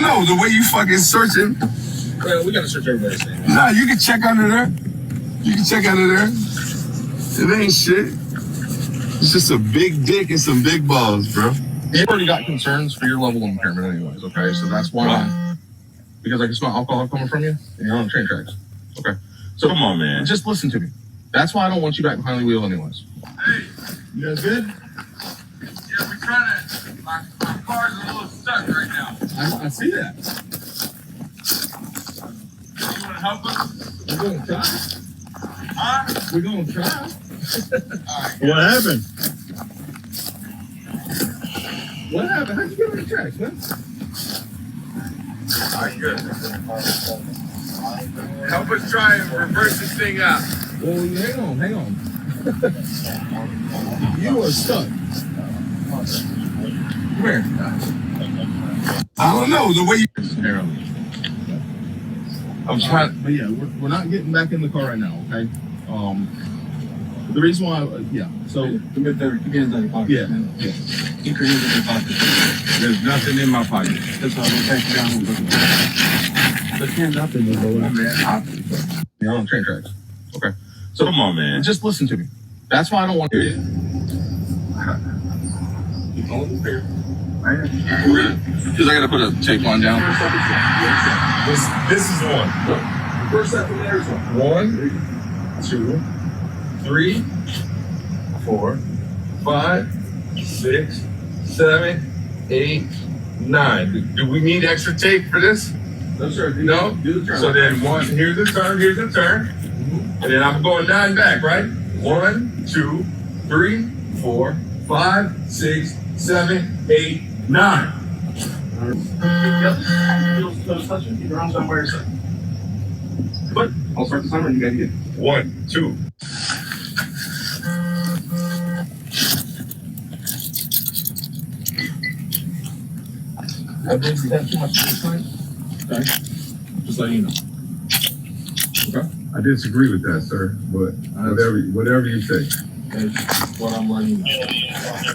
don't know. The way you fucking searching. Well, we gotta search everybody's thing. Nah, you can check under there. You can check under there. It ain't shit. It's just a big dick and some big balls, bro. You've already got concerns for your level of impairment anyways, okay? So that's why, because I can smell alcohol coming from you, and you're on the train tracks. Okay. So come on, man. Just listen to me. That's why I don't want you back behind the wheel anyways. Hey. You guys good? Yeah, we're trying to, my car's a little stuck right now. I see that. You want to help us? We're going to try. Huh? We're going to try. Right, what happened? What happened? How'd you get on the tracks, man? All right, good. Help us try and reverse this thing out. Well, hang on. You are stuck. Come here. I don't know. The way you... I'm trying, but yeah, we're not getting back in the car right now, okay? The reason why, so... Keep your hands in your pocket. Yeah. Keep your hands in your pocket. There's nothing in my pocket. That's why I'm going to take you down and look at that. Put your hands up in there, boy. You're on the train tracks. Okay. So come on, man. Just listen to me. That's why I don't want to... Keep going here. Because I got to put a tape line down. This is one. First step from there is 1, 2, 3, 4, 5, 6, 7, 8, 9. Do we need extra tape for this? No, sir. No? Do the turn. So then here's the turn. And then I'm going 9 back, right? 1, 2, 3, 4, 5, 6, 7, 8, 9. Yep. Don't touch it. Keep your arms down by your side. But I'll start the timer and you guys get 1, 2. I think we have too much this time. Okay. Just letting you know. Okay. I disagree with that, sir. But whatever you say. That's what I'm letting you know.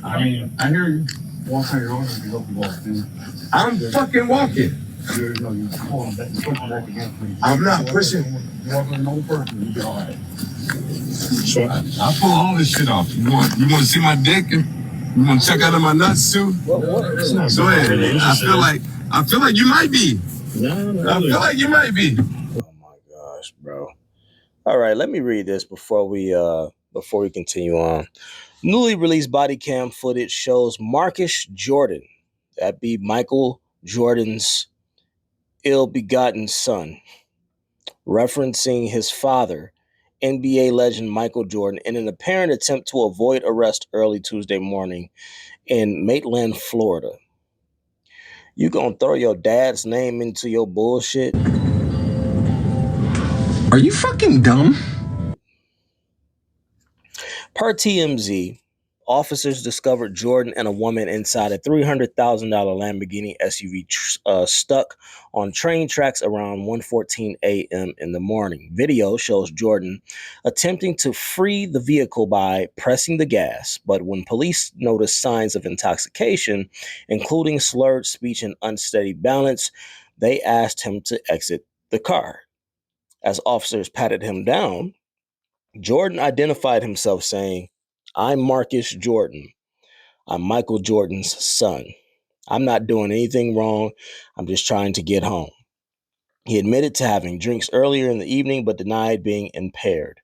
I mean, I hear you. Walk on your own and you hope you walk, man. I'm fucking walking. You're pulling back, you're pushing back against me. I'm not pushing. You walk with another person, you'll be all right. So I'll pull all this shit off. You want to see my dick? And you want to check out of my nuts too? What? Go ahead. I feel like you might be. I feel like you might be. Oh my gosh, bro. All right, let me read this before we continue on. Newly released body cam footage shows Marcus Jordan, that be Michael Jordan's ill-begotten son, referencing his father, NBA legend Michael Jordan, in an apparent attempt to avoid arrest early Tuesday morning in Maitland, Florida. You gonna throw your dad's name into your bullshit? Are you fucking dumb? Per TMZ, officers discovered Jordan and a woman inside a $300,000 Lamborghini SUV stuck on train tracks around 1:14 a.m. in the morning. Video shows Jordan attempting to free the vehicle by pressing the gas, but when police noticed signs of intoxication, including slurred speech and unsteady balance, they asked him to exit the car. As officers patted him down, Jordan identified himself saying, "I'm Marcus Jordan. I'm Michael Jordan's son. I'm not doing anything wrong. I'm just trying to get home." He admitted to having drinks earlier in the evening, but denied being impaired.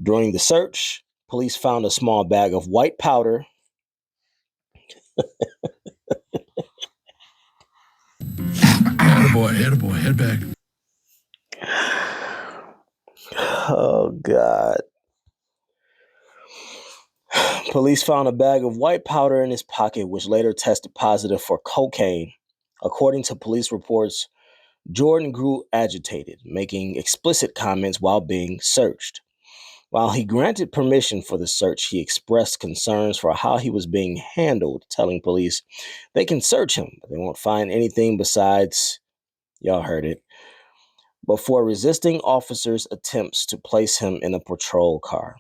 During the search, police found a small bag of white powder. Attaboy, head back. Oh, God. Police found a bag of white powder in his pocket, which later tested positive for cocaine. According to police reports, Jordan grew agitated, making explicit comments while being searched. While he granted permission for the search, he expressed concerns for how he was being handled, telling police they can search him, but they won't find anything besides, y'all heard it, before resisting officers' attempts to place him in a patrol car.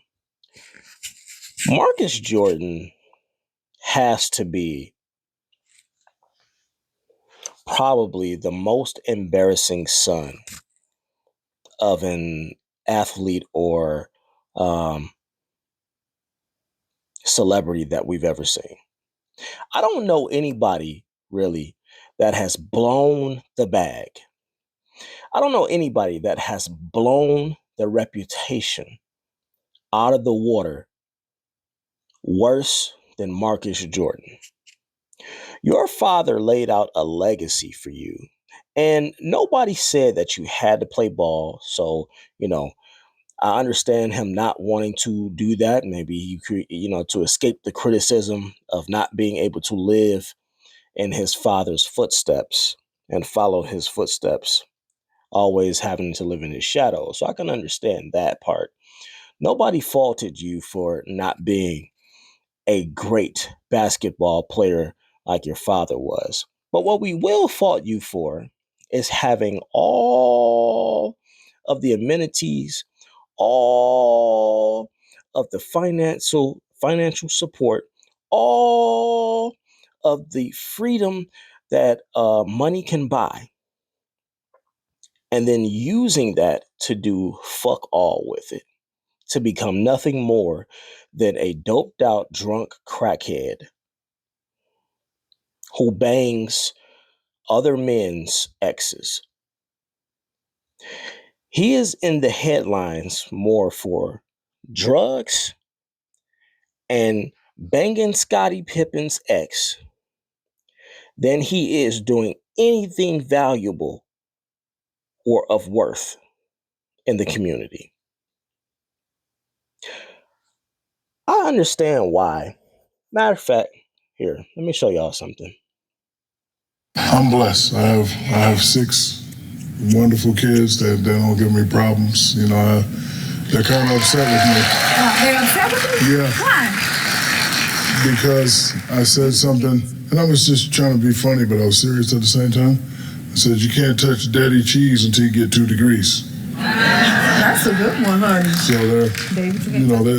Marcus Jordan has to be probably the most embarrassing son of an athlete or celebrity that we've ever seen. I don't know anybody really that has blown the bag. I don't know anybody that has blown their reputation out of the water worse than Marcus Jordan. Your father laid out a legacy for you, and nobody said that you had to play ball. So, I understand him not wanting to do that. Maybe to escape the criticism of not being able to live in his father's footsteps and follow his footsteps, always having to live in his shadow. So I can understand that part. Nobody faulted you for not being a great basketball player like your father was. But what we will fault you for is having all of the amenities, all of the financial support, all of the freedom that money can buy, and then using that to do fuck all with it, to become nothing more than a doped out drunk crackhead who bangs other men's exes. He is in the headlines more for drugs and banging Scottie Pippen's ex than he is doing anything valuable or of worth in the community. I understand why. Matter of fact, here, let me show y'all something. I'm blessed. I have 6 wonderful kids that don't give me problems. They're kind of upset with me. They're upset with you? Yeah. Why? Because I said something, and I was just trying to be funny, but I was serious at the same time. I said, you can't touch daddy cheese until you get 2 degrees. That's a good one, honey. So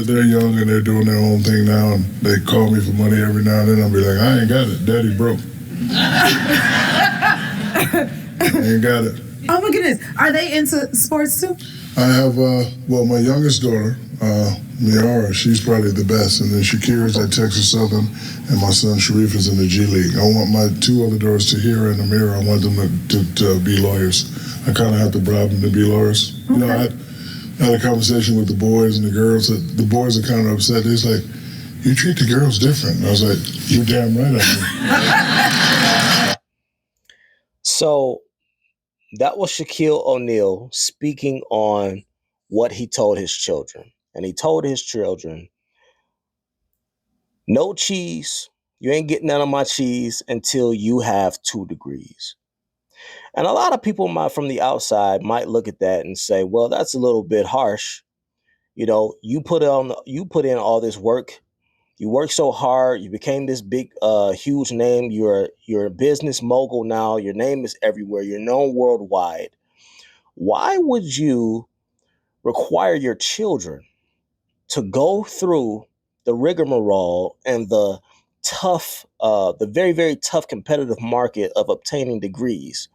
they're young and they're doing their own thing now, and they call me for money every now and then. I'll be like, I ain't got it. Daddy broke. I ain't got it. Oh my goodness. Are they into sports too? I have, my youngest daughter, Miara, she's probably the best. And then Shakira's at Texas Southern, and my son Sharif is in the G League. I want my 2 other daughters, Tahira and Amira, I want them to be lawyers. I kind of have to bribe them to be lawyers. Okay. I had a conversation with the boys and the girls. The boys are kind of upset. It's like, you treat the girls different. And I was like, you're damn right I do. So that was Shaquille O'Neal speaking on what he told his children. And he told his children, no cheese. You ain't getting none of my cheese until you have 2 degrees. And a lot of people from the outside might look at that and say, well, that's a little bit harsh. You put in all this work. You work so hard. You became this big, huge name. You're a business mogul now. Your name is everywhere. You're known worldwide. Why would you require your children to go through the rigmarole and the very, very tough competitive market of obtaining degrees?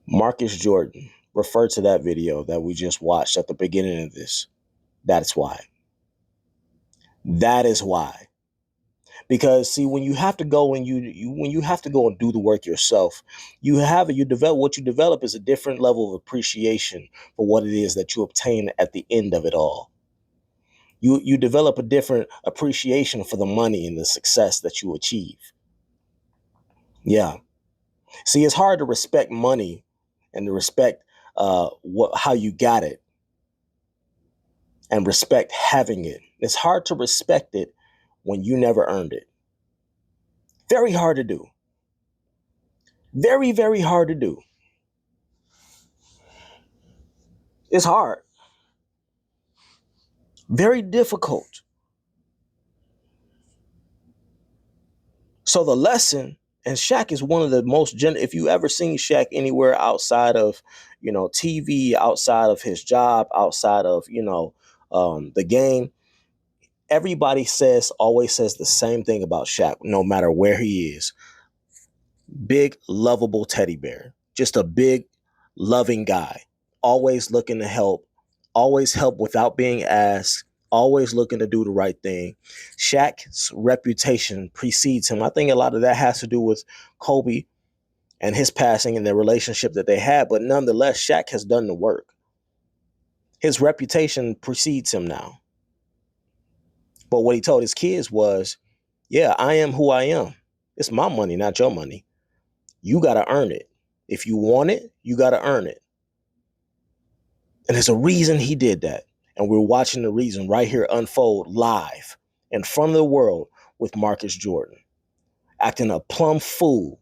Marcus Jordan referred to that video that we just watched at the beginning of this. That's why. That is why. Because see, when you have to go and when you have to go and do the work yourself, you develop is a different level of appreciation for what it is that you obtain at the end of it all. You develop a different appreciation for the money and the success that you achieve. Yeah. See, it's hard to respect money and to respect how you got it and respect having it. It's hard to respect it when you never earned it. Very hard to do. Very, very hard to do. It's hard. Very difficult. So the lesson, and Shaq is one of the most if you ever seen Shaq anywhere outside of, TV, outside of his job, outside of, the game, everybody always says the same thing about Shaq, no matter where he is. Big, lovable teddy bear. Just a big, loving guy. Always looking to help. Always help without being asked. Always looking to do the right thing. Shaq's reputation precedes him. I think a lot of that has to do with Kobe and his passing and the relationship that they had. But nonetheless, Shaq has done the work. His reputation precedes him now. But what he told his kids was, yeah, I am who I am. It's my money, not your money. You got to earn it. If you want it, you got to earn it. And there's a reason he did that. And we're watching the reason right here unfold live in front of the world with Marcus Jordan, acting a plumb fool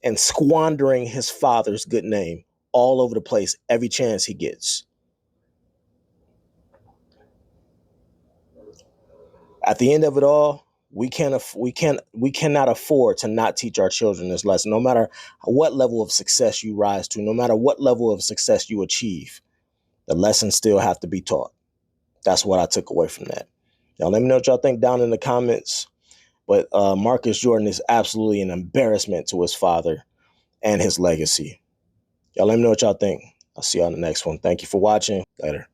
and squandering his father's good name all over the place every chance he gets. At the end of it all, we cannot afford to not teach our children this lesson. No matter what level of success you rise to, no matter what level of success you achieve, the lessons still have to be taught. That's what I took away from that. Now, let me know what y'all think down in the comments. But Marcus Jordan is absolutely an embarrassment to his father and his legacy. Y'all let me know what y'all think. I'll see y'all on the next one. Thank you for watching. Later.